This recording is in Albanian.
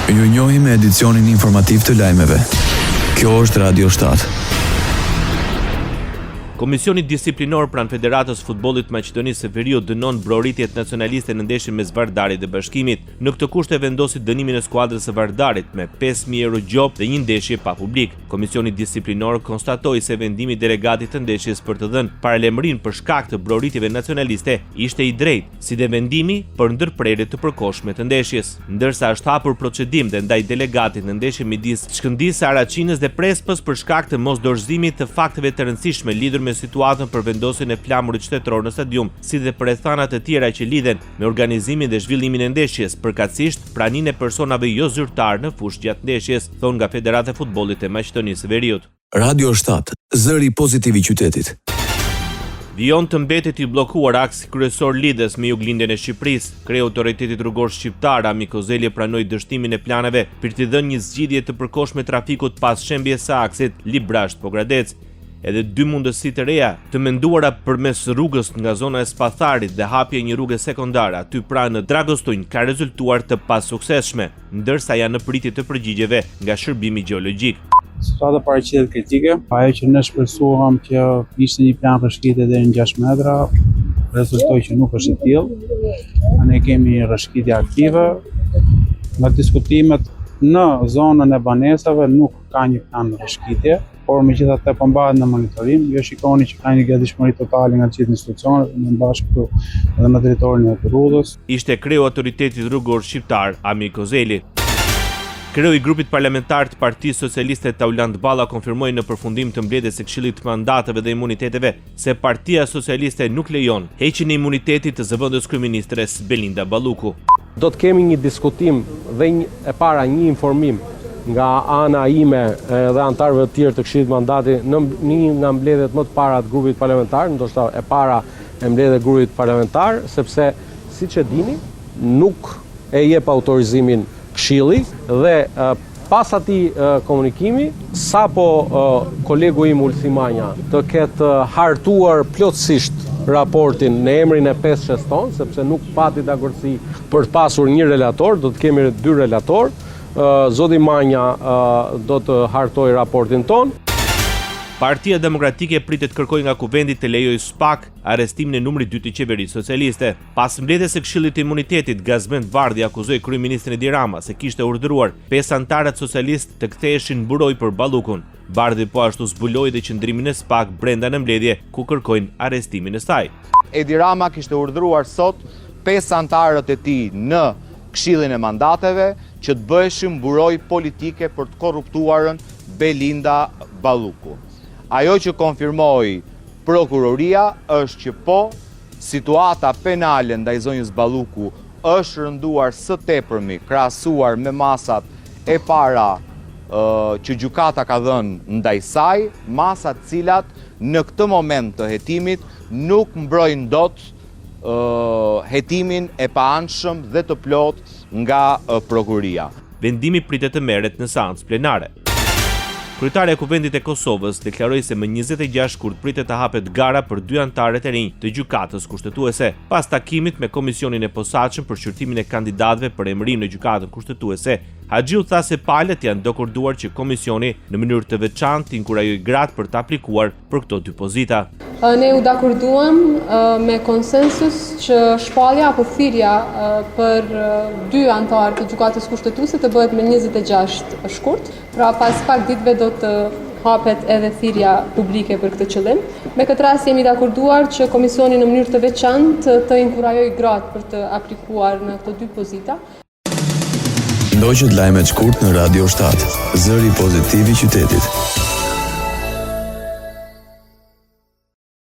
Ju njohim me edicionin informativ të lajmeve. Kjo është Radio 7. Komisioni disiplinor pranë Federatës Futbollit Maqedonisë së Veriut dënon broritjet nacionaliste në ndeshjen mes Vardarit dhe Bashkimit. Në këtë kushte vendosi dënimin e skuadrës së Vardarit me 5.000 euro gjop dhe një ndeshje pa publik. Komisioni disiplinor konstatoi se vendimi i delegatit të ndeshjes për të dhënë paralajmërinë për shkak të broritjeve nacionaliste ishte i drejtë, si dhe vendimi për ndërprerje të përkohshme të ndeshjes. Ndërsa është hapur procedim dhe ndaj delegatit në ndeshje midis Shkëndijës Araçinës dhe Prespës për shkak të mosdorëzimit të fakteve të rëndësishme lidhur me situatën për vendosjen e flamurit shtetëror në stadium, si dhe për rrethanat e tjera që lidhen me organizimin dhe zhvillimin e ndeshjes, përkatësisht praninë e personave jo zyrtar në fushë gjatë ndeshjes, thon nga Federata e Futbollit e Maqedonisë së Veriut. Radio 7, zëri pozitiv i qytetit. Vijon të mbetet i bllokuar aksi kryesor lidhës me juglindjen e Shqipërisë. Kreu Autoritetit Rrugor Shqiptar Ami Kozeli pranoi dështimin e planeve për të dhënë një zgjidhje të përkohshme trafikut pas shembjes së aksit Librasht-Pogradec. Edhe dy mundësi të reja të menduara përmes rrugës nga zona e Spatharit dhe hapje një rruge sekondare aty pranë në Dragostunj ka rezultuar të pasuksesshme, ndërsa janë në pritje të përgjigjeve nga shërbimi gjeologjik. Situata paraqitet kritike, ajo që ne shpresuam që ishte një plan rrëshqitje deri në 6 metra, rezultoi që nuk është e tillë. Ne kemi rrëshqitje aktive. Nga diskutimet në zonën e banesave nuk ka një plan rrëshqitje, por megjithatë po mbahet në monitorim. Jo shikoni që ka një gatishmëri totale nga të gjithë institucionet, në bashkë edhe me drejtorin e rrugës. Ishte kreu Autoritetit Rrugor Shqiptar Ami Kozeli. Kreu i grupit parlamentar të Partisë Socialiste Tauland Balla konfirmoi në përfundim të mbledhjes së Këshillit të Mandateve dhe Imuniteteve se Partia Socialiste nuk lejon heqjen e imunitetit të zëvendës kryeministres Belinda Balluku. Do të kemi një diskutim dhe e para një informim nga ana ime dhe antarëve të tjerë të Këshillit të Mandatit në një nga mbledhjet më të para të grupit parlamentar, ndoshta e para e mbledhjet e grupit parlamentar, sepse siç e dini, nuk e jep autorizimin Këshilli dhe pas atij komunikimi, sapo kolegu im Ulthimania të ketë hartuar plotësisht raportin në emrin e 5 sheston, sepse nuk pati dakordsi për të pasur një relator, do të kemi 2 relator. Zoti Manja do të hartoj raportin ton. Partia Demokratike pritet kërkoj nga kuvendi të lejoj SPAK arrestimin e numrit 2 të qeverisë socialiste. Pas mbledhjes së Këshillit të Imunitetit, Gazmend Bardhi akuzoi kryeministrin Edi Rama se kishte urdhëruar 5 antarët socialistë të ktheheshin në buroj për Ballukun. Bardhi po ashtu zbuloi dhe qëndrimin e SPAK brenda në mbledhje, ku kërkojnë arrestimin e saj. Edi Rama kishte urdhëruar sot 5 antarët e tij në Këshillin e Mandateve që të bëheshin buroj politike për të korruptuarën Belinda Balluku. Ajo që konfirmoi prokuroria është që po, situata penale ndaj zonjës Balluku është rënduar së tepërmi krahasuar me masat e para që gjykata ka dhënë ndaj saj, masat cilat në këtë moment të hetimit nuk mbrojnë dot hetimin e paanshëm dhe të plot nga prokuroria. Vendimi pritet të merret në seancë plenare. Kryetaria e Kuvendit e Kosovës deklaroi se më 26 shkurt pritet të hapet gara për 2 antarët e rinj të gjykatës kushtetuese. Pas takimit me komisionin e posaçëm për shqyrtimin e kandidatëve për emërim në gjykatën kushtetuese, Haxhiu tha se palët janë dokurduar që komisioni në mënyrë të veçantë inkurajoi gratë për të aplikuar për këto 2 pozita. Ne u dakurduam me konsensus që shpallja apo thirrja për 2 antarë të gjykatës kushtetuese të bëhet me 26 shkurt. Pra pas pak ditëve do të hapet edhe thirrja publike për këtë qëllim. Me këtë rast jemi dakurduar që komisioni në mënyrë të veçantë të inkurajojë gratë për të aplikuar në këto 2 pozita. Ndoqët lajmet shkurt në Radio 7, zëri pozitiv i qytetit.